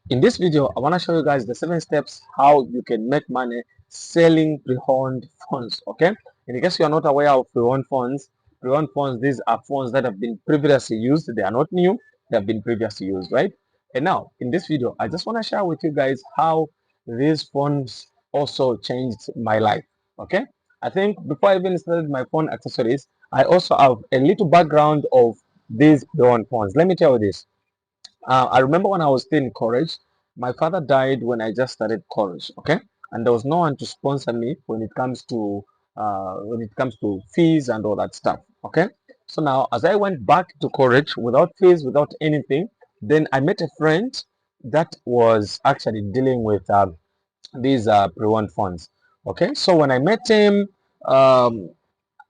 In this video, I want to show you guys the 7 steps how you can make money selling pre-owned phones. Okay, in case you are not aware of pre-owned phones, these are phones that have been previously used. They are not new, they have been previously used, right? And now in this video, I just want to share with you guys how these phones also changed my life. Okay, I think before I even started my phone accessories, I also have a little background of these pre-owned phones. Let me tell you this. I remember when I was still in college, my father died when I just started college. Okay, and there was no one to sponsor me when it comes to fees and all that stuff. Okay, so now as I went back to college without fees, without anything, then I met a friend that was actually dealing with these pre-owned funds. Okay, so when I met him, um,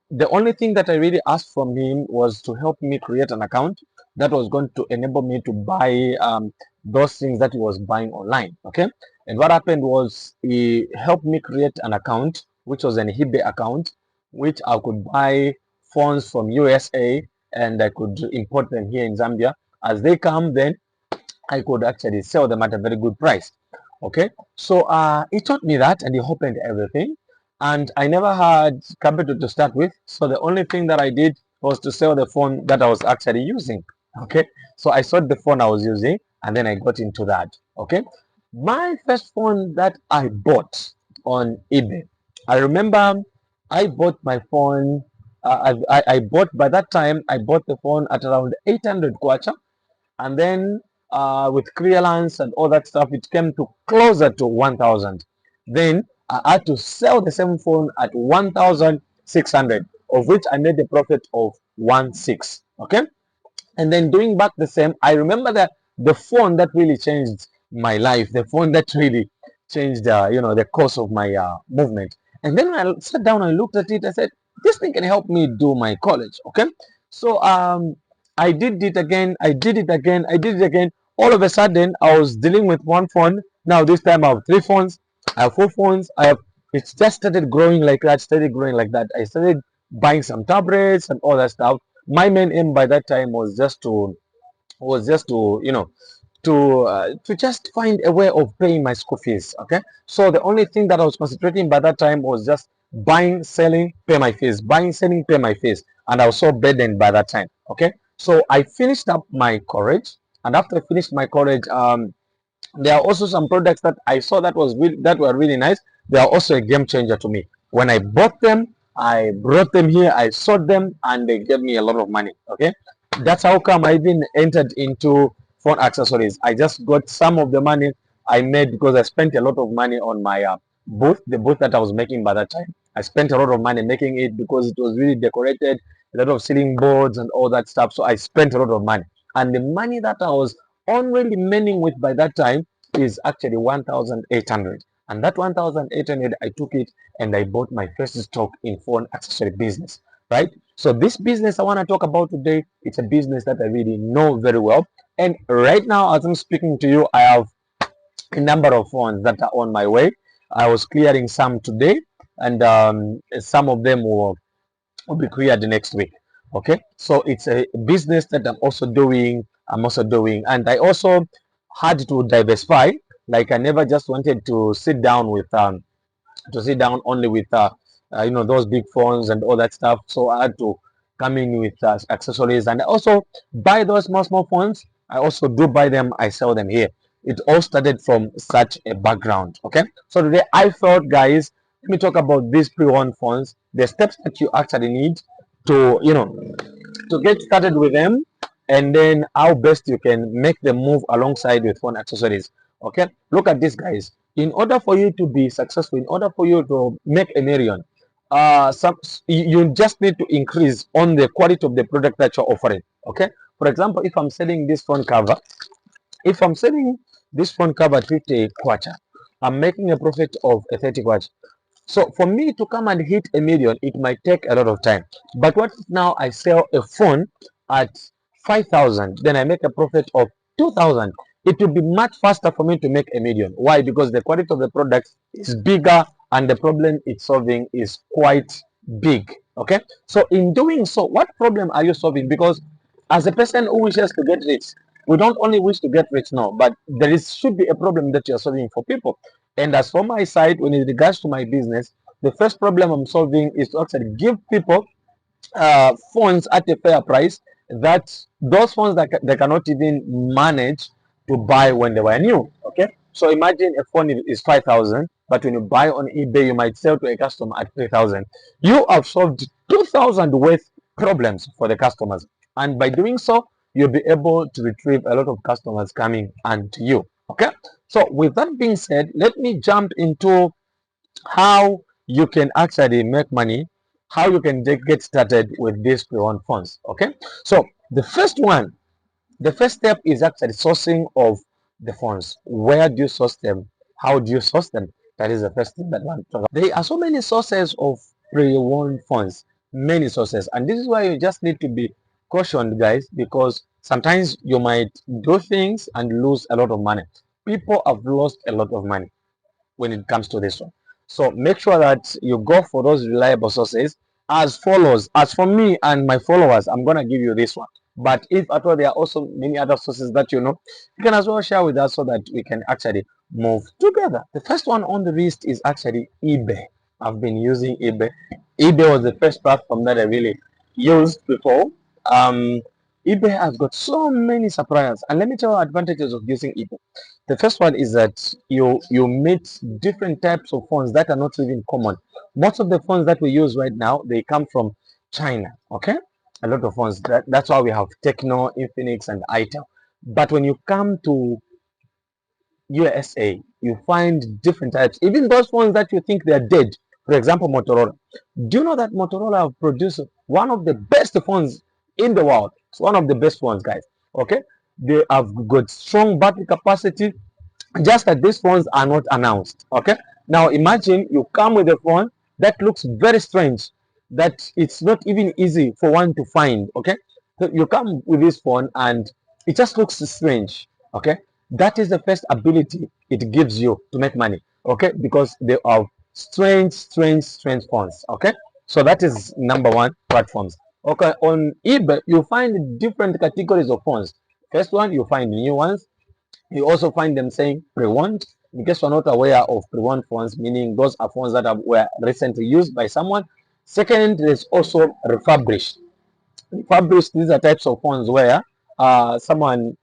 the only thing that I really asked from him was to help me create an account that was going to enable me to buy those things that he was buying online. Okay, and what happened was he helped me create an account, which was an eBay account, which I could buy phones from USA and I could import them here in Zambia. As they come, then I could actually sell them at a very good price. Okay, so he taught me that and he opened everything. And I never had capital to start with, so the only thing that I did was to sell the phone that I was actually using. Okay, so I sold the phone I was using and then I got into that. Okay, my first phone that I bought on eBay, I remember I bought my phone. I bought by that time. I bought the phone at around 800 kwacha, and then with clearance and all that stuff, it came to closer to 1,000. Then I had to sell the same phone at 1,600, of which I made a profit of 1,600. Okay, and then doing back the same, I remember that the phone that really changed my life, the phone that really changed the course of my movement. And then when I sat down and looked at it, I said, this thing can help me do my college. Okay, so I did it again, I did it again, I did it again. All of a sudden I was dealing with one phone. Now this time I have 3 phones, I have 4 phones, I have it just started growing like that, started growing like that. I started buying some tablets and all that stuff. My main aim by that time was just to to just find a way of paying my school fees. Okay, so the only thing that I was concentrating by that time was just buying, selling, pay my fees, buying, selling, pay my fees, and I was so burdened by that time. Okay, so I finished up my college, and after I finished my college, there are also some products that I saw that were really nice. They are also a game changer to me. When I bought them, I brought them here, I sold them, and they gave me a lot of money. Okay, that's how come I even entered into phone accessories. I just got some of the money I made because I spent a lot of money on my booth, the booth that I was making by that time. I spent a lot of money making it because it was really decorated, a lot of ceiling boards and all that stuff. So I spent a lot of money, and the money that I was only remaining with by that time is actually 1,800. And that 1,800, I took it and I bought my first stock in phone accessory business, right? So this business I want to talk about today, it's a business that I really know very well. And right now, as I'm speaking to you, I have a number of phones that are on my way. I was clearing some today, and some of them will be cleared next week. Okay, so it's a business that I'm also doing, and I also had to diversify. Like I never just wanted to sit down only with those big phones and all that stuff. So I had to come in with accessories, and I also buy those small phones. I also do buy them, I sell them here. It all started from such a background. Okay, so today I thought, guys, let me talk about these pre-owned phones, the steps that you actually need to to get started with them, and then how best you can make them move alongside with phone accessories. Okay, look at this, guys. In order for you to be successful, in order for you to make a million, you just need to increase on the quality of the product that you're offering. Okay, for example, if I'm selling this phone cover, if I'm selling this phone cover at 50 kwacha, I'm making a profit of a 30 kwacha. So for me to come and hit a million, it might take a lot of time. But what if now I sell a phone at 5,000, then I make a profit of 2,000? It will be much faster for me to make a million. Why? Because the quality of the product is bigger and the problem it's solving is quite big. Okay. So in doing so, what problem are you solving? Because as a person who wishes to get rich, we don't only wish to get rich now, but should be a problem that you're solving for people. And as for my side, when it regards to my business, the first problem I'm solving is to actually give people phones at a fair price, that those phones that they cannot even manage to buy when they were new. Okay, so imagine a phone is 5,000, but when you buy on eBay, you might sell to a customer at 3,000. You have solved 2,000 worth problems for the customers, and by doing so, you'll be able to retrieve a lot of customers coming unto you. Okay, so with that being said, let me jump into how you can actually make money, how you can get started with these pre-owned funds. Okay, so the first step is actually sourcing of the funds. Where do you source them? How do you source them? That is the first thing that one talk about. There are so many sources of pre-owned funds, many sources, and this is why you just need to be cautioned, guys, because sometimes you might do things and lose a lot of money. People have lost a lot of money when it comes to this one. So make sure that you go for those reliable sources as follows. As for me and my followers, I'm going to give you this one. But if at all there are also many other sources that you know, you can as well share with us so that we can actually move together. The first one on the list is actually eBay. I've been using eBay. eBay was the first platform that I really used before. Um, eBay has got so many suppliers, and let me tell you advantages of using eBay. The first one is that you meet different types of phones that are not even common. Most of the phones that we use right now, they come from China. Okay, a lot of phones. That's why we have Techno, Infinix, and Itel. But when you come to USA, you find different types. Even those phones that you think they are dead. For example, Motorola. Do you know that Motorola have produced one of the best phones in the world? It's one of the best phones, guys. Okay, they have got strong battery capacity, just that these phones are not announced. Okay, now imagine you come with a phone that looks very strange, that it's not even easy for one to find. Okay, so you come with this phone and it just looks strange. Okay, that is the first ability it gives you to make money. Okay, because they are strange phones. Okay, so that is number one, platforms. Okay, on eBay you find different categories of phones. First one, you find new ones. You also find them saying pre-owned. In case you're not aware of pre-owned phones, meaning those are phones that were recently used by someone. Second, there's also refurbished. Refurbished, these are types of phones where someone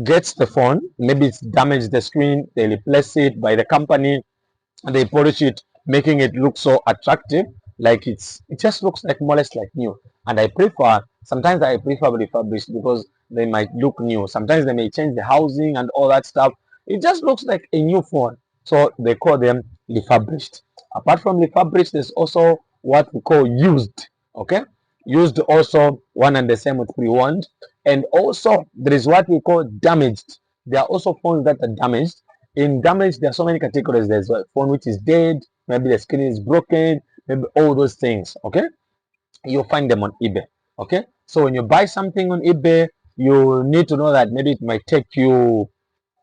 gets the phone, maybe it's damaged the screen, they replace it by the company, and they polish it, making it look so attractive, like it just looks like more or less like new. And sometimes I prefer refurbished because they might look new. Sometimes they may change the housing and all that stuff. It just looks like a new phone, so they call them refurbished. Apart from refurbished, there's also what we call used. Okay, used also one and the same with pre-owned. And also there is what we call damaged. There are also phones that are damaged. In damage, there are so many categories. There's a phone which is dead, maybe the screen is broken, maybe all those things. Okay, you'll find them on eBay. Okay, so when you buy something on eBay, you need to know that maybe it might take you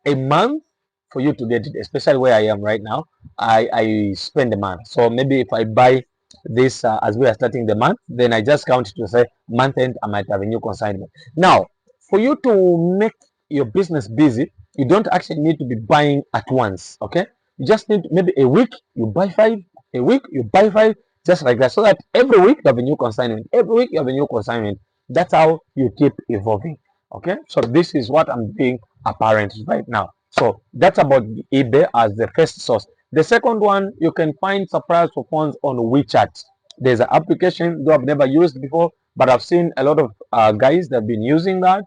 a month for you to get it, especially where I am right now. I spend a month. So maybe if I buy this as we are starting the month, then I just count to say month end, I might have a new consignment. Now, for you to make your business busy, you don't actually need to be buying at once. Okay, you just need maybe a week you buy five, a week you buy five, just like that, so that every week you have a new consignment. Every week you have a new consignment. That's how you keep evolving. Okay, so this is what I'm doing apparent right now. So that's about eBay as the first source. The second one, you can find suppliers for phones on WeChat. There's an application though I've never used before, but I've seen a lot of guys that have been using that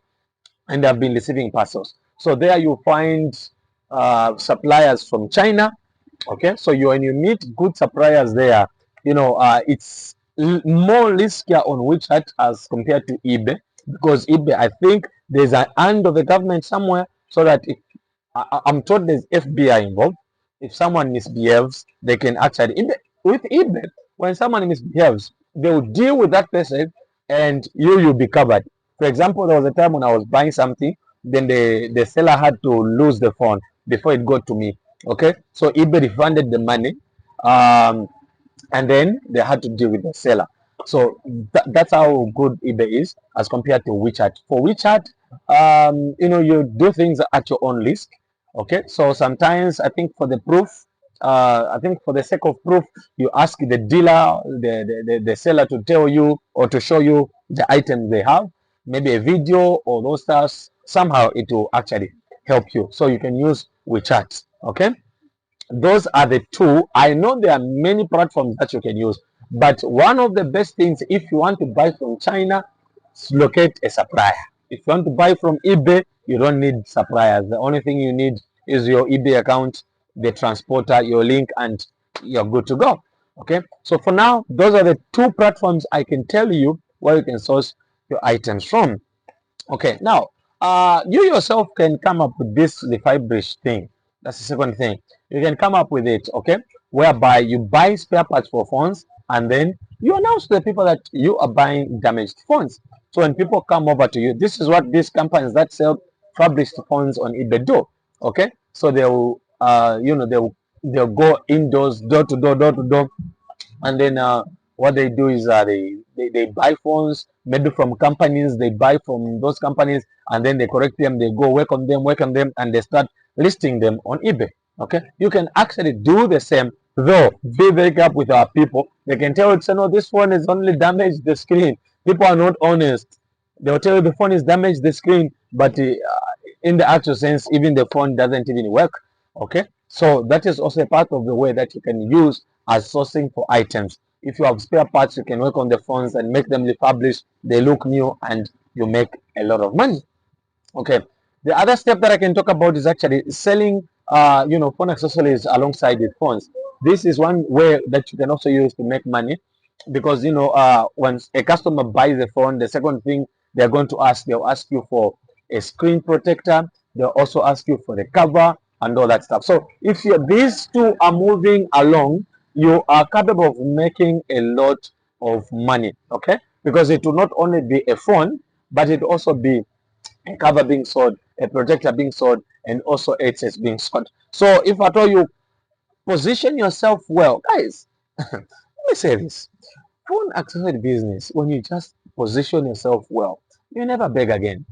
and they have been receiving parcels. So there you find suppliers from China. Okay, so when you meet good suppliers there, it's more riskier on WeChat as compared to eBay, because eBay, I think there's an hand of the government somewhere, so that if I'm told there's FBI involved. If someone misbehaves, they can actually with eBay, when someone misbehaves, they will deal with that person, and you'll be covered. For example, there was a time when I was buying something, then the seller had to lose the phone before it got to me. Okay, so eBay refunded the money, um, and then they had to deal with the seller. So that's how good eBay is as compared to WeChat. For WeChat, You do things at your own risk. Okay, so sometimes I think for the proof, I think for the sake of proof, you ask the dealer, the seller to tell you or to show you the items they have, maybe a video or those stuff. Somehow it will actually help you. So you can use WeChat. Okay, those are the two. I know there are many platforms that you can use, but one of the best things, if you want to buy from China, locate a supplier. If you want to buy from eBay, you don't need suppliers. The only thing you need is your eBay account, the transporter, your link, and you're good to go. Okay, so for now, those are the two platforms I can tell you where you can source your items from. Okay, now you yourself can come up with this the fibrish thing. That's the second thing. You can come up with it, okay, whereby you buy spare parts for phones and then you announce to the people that you are buying damaged phones. So when people come over to you, this is what these companies that sell fabriced phones on eBay do. Okay, so they'll they'll go indoors, door to door, and then what they do is they buy phones maybe from companies, they buy from those companies, and then they correct them, they go work on them, and they start listing them on eBay. Okay, you can actually do the same, though be very careful with our people. They can tell you, say, no, this phone is only damaged the screen. People are not honest. They'll tell you the phone is damaged the screen, but in the actual sense, even the phone doesn't even work. Okay, so that is also a part of the way that you can use as sourcing for items. If you have spare parts, you can work on the phones and make them refurbished. They look new and you make a lot of money. Okay. The other step that I can talk about is actually selling, phone accessories alongside with phones. This is one way that you can also use to make money, because when a customer buys a phone, the second thing they'll ask you for a screen protector. They'll also ask you for the cover and all that stuff. So if these two are moving along, you are capable of making a lot of money. Okay, because it will not only be a phone, but it will also be a cover being sold, a projector being sold, and also headsets being sold. So if at all you position yourself well, guys, let me say this: phone accessory business, when you just position yourself well, you never beg again.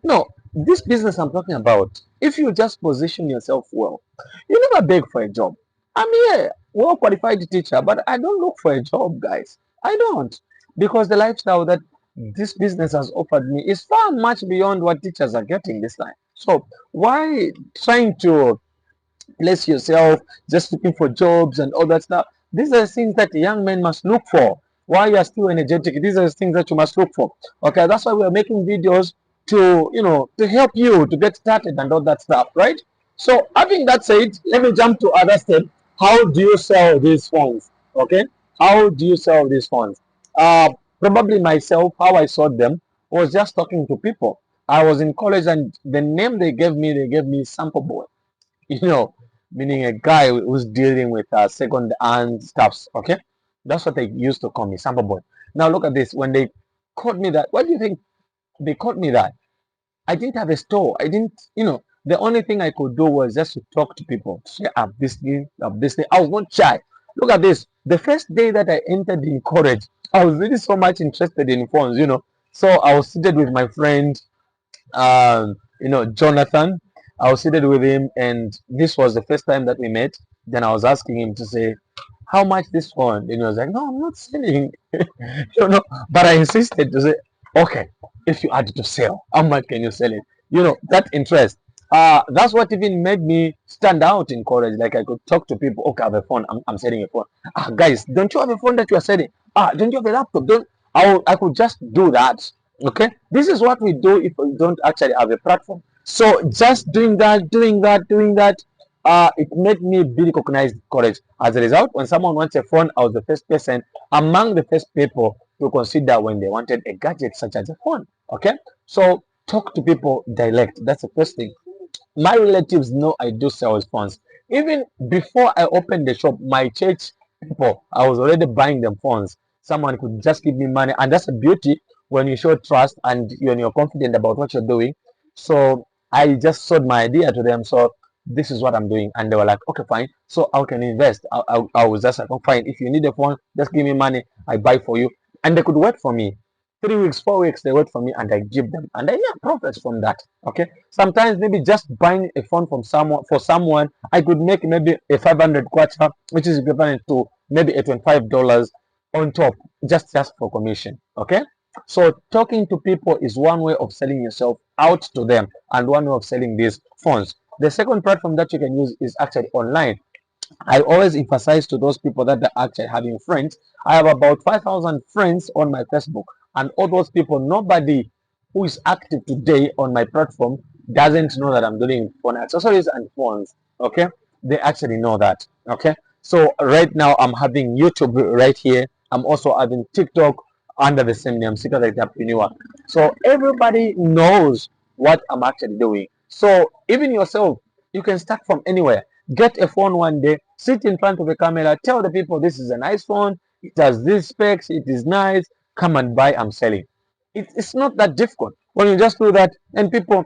No, this business I'm talking about, if you just position yourself well, you never beg for a job. I'm here, well qualified teacher, but I don't look for a job, guys. I don't. Because the lifestyle that this business has offered me is far much beyond what teachers are getting this time. So why trying to place yourself just looking for jobs and all that stuff? These are things that young men must look for. While you are still energetic, these are the things that you must look for. Okay, that's why we are making videos to to help you to get started and all that stuff, right? So having that said, let me jump to other step. How do you sell these phones? Okay, how do you sell these phones? Probably myself, how I sold them was just talking to people. I was in college, and the name they gave me sample boy. you know, Meaning a guy who's dealing with second-hand stuffs. Okay, that's what they used to call me, sample boy. Now look at this. When they caught me that, what do you think they caught me that? I didn't have a store. I didn't, the only thing I could do was just to talk to people. Say, I have this thing, I have this thing. I was not shy. Look at this. The first day that I entered in college, I was really so much interested in phones. So I was seated with my friend, Jonathan. I was seated with him, and this was the first time that we met. Then I was asking him to say, how much this phone? And he was like, no, I'm not selling. But I insisted to say, okay, if you had to sell, how much can you sell it? That interest. That's what even made me stand out in college. Like I could talk to people. Okay, I have a phone. I'm selling a phone. Guys, don't you have a phone that you are selling? Don't you have a laptop? Don't I could just do that. Okay, this is what we do if we don't actually have a platform. So just doing that, it made me be recognized in college. As a result, when someone wants a phone, I was the first person among the first people to consider when they wanted a gadget such as a phone. Okay, so talk to people direct. That's the first thing. My relatives know I do sales phones. Even before I opened the shop, my church people, I was already buying them phones. Someone could just give me money, and that's a beauty when you show trust and when you're confident about what you're doing. So I just sold my idea to them. So this is what I'm doing, and they were like, okay, fine. So how can you invest? I was just like, oh, fine. If you need a phone, just give me money. I buy for you, and they could work for me. 3 weeks, 4 weeks, they wait for me and I give them, and I make profits from that. Okay. Sometimes maybe just buying a phone from someone for someone, I could make maybe a 500 kwacha, which is equivalent to maybe a $25 on top, just for commission. Okay. So talking to people is one way of selling yourself out to them, and one way of selling these phones. The second platform that you can use is actually online. I always emphasize to those people that they're actually having friends. I have about 5,000 friends on my Facebook, and all those people, nobody who is active today on my platform doesn't know that I'm doing phone accessories and phones. Okay, they actually know that. Okay, so right now I'm having YouTube right here. I'm also having TikTok under the same name, SIKA-The Entrepreneur. So everybody knows what I'm actually doing. So even yourself, you can start from anywhere. Get a phone one day, sit in front of a camera, tell the people this is a nice phone, it has these specs, it is nice, come and buy, I'm selling. It's not that difficult. When you just do that, and people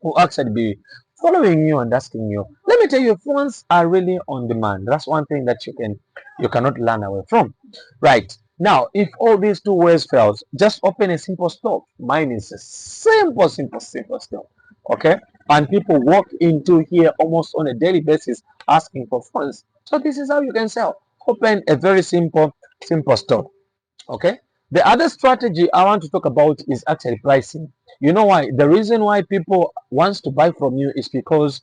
will actually be following you and asking you. Let me tell you, phones are really on demand. That's one thing that you cannot learn away from. Right. Now, if all these two ways fails, just open a simple store. Mine is a simple store. Okay? And people walk into here almost on a daily basis asking for phones. So this is how you can sell. Open a very simple store. Okay. The other strategy I want to talk about is actually pricing. You know why? The reason why people wants to buy from you is because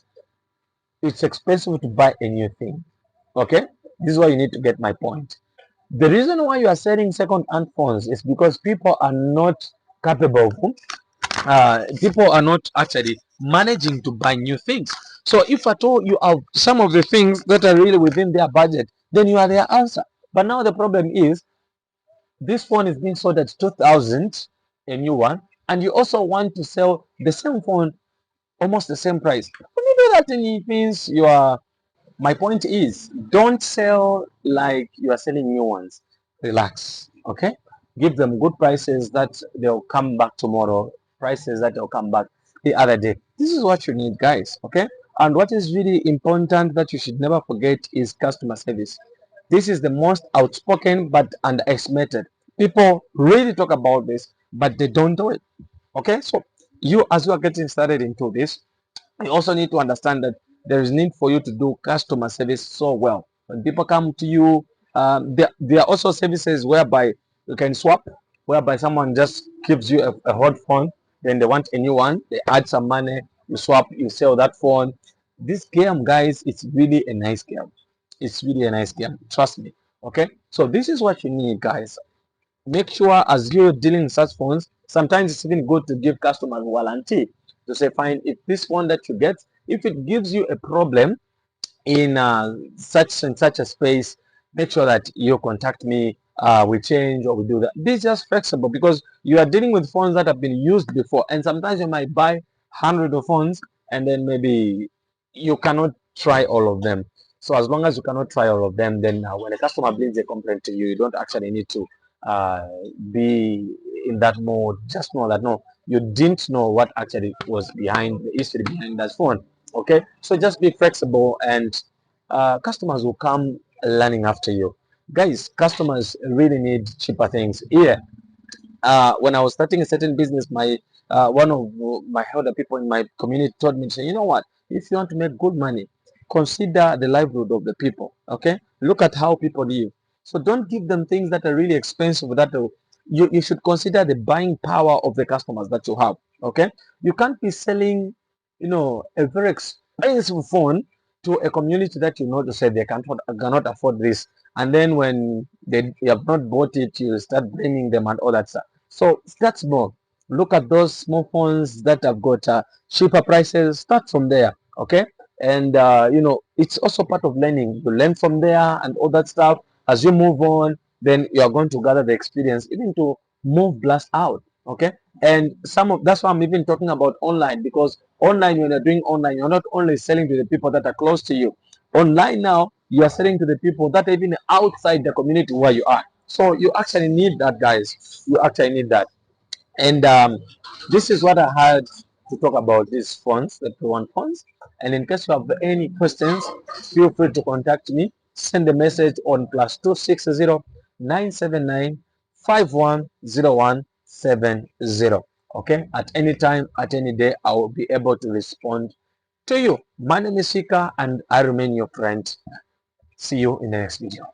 it's expensive to buy a new thing. Okay. This is why you need to get my point. The reason why you are selling second-hand phones is because people are not capable of, people are not actually managing to buy new things. So if at all you have some of the things that are really within their budget, then you are their answer. But now the problem is this phone is being sold at 2,000, a new one, and you also want to sell the same phone almost the same price. When you do that, then it means you are. My point is, don't sell like you are selling new ones. Relax, okay? Give them good prices that they'll come back tomorrow, prices that they'll come back the other day. This is what you need, guys, okay? And what is really important that you should never forget is customer service. This is the most outspoken but underestimated. People really talk about this, but they don't do it. Okay, so you, as you are getting started into this, you also need to understand that there is need for you to do customer service so well. When people come to you, there are also services whereby you can swap, whereby someone just gives you a hot phone, then they want a new one, they add some money, you swap, you sell that phone. This game, guys, it's really a nice game. It's really a nice game. Trust me. Okay, so this is what you need, guys. Make sure as you're dealing with such phones, sometimes it's even good to give customers warranty to say, fine, if this one that you get, if it gives you a problem in such and such a space, make sure that you contact me. We change or we do that. Be just flexible because you are dealing with phones that have been used before, and sometimes you might buy hundreds of phones and then maybe you cannot try all of them. So as long as you cannot try all of them, then when a customer brings a complaint to you, you don't actually need to uh, be in that mode. Just know that no, you didn't know what actually was behind the history behind that phone. Okay, so just be flexible, and customers will come learning after you. Guys, customers really need cheaper things. Here, when I was starting a certain business, my one of my elder people in my community told me, say, you know what? If you want to make good money, consider the livelihood of the people. Okay, look at how people live. So don't give them things that are really expensive. You should consider the buying power of the customers that you have. Okay, you can't be selling, a very expensive phone to a community that you know to say they cannot afford this, and then when they have not bought it, you start blaming them and all that stuff. So start small. Look at those small phones that have got cheaper prices. Start from there, okay? And it's also part of learning. You learn from there and all that stuff. As you move on, then you are going to gather the experience, even to move blast out, okay? And that's why I'm even talking about online, because online, when you're doing online, you're not only selling to the people that are close to you. Online now, you are selling to the people that are even outside the community where you are. So you actually need that, guys. You actually need that. And this is what I had to talk about these funds, the P1 funds. And in case you have any questions, feel free to contact me. Send a message on +260 979 5101 270. Okay, at any time, at any day, I will be able to respond to you. My name is Sika and I remain your friend. See you in the next video.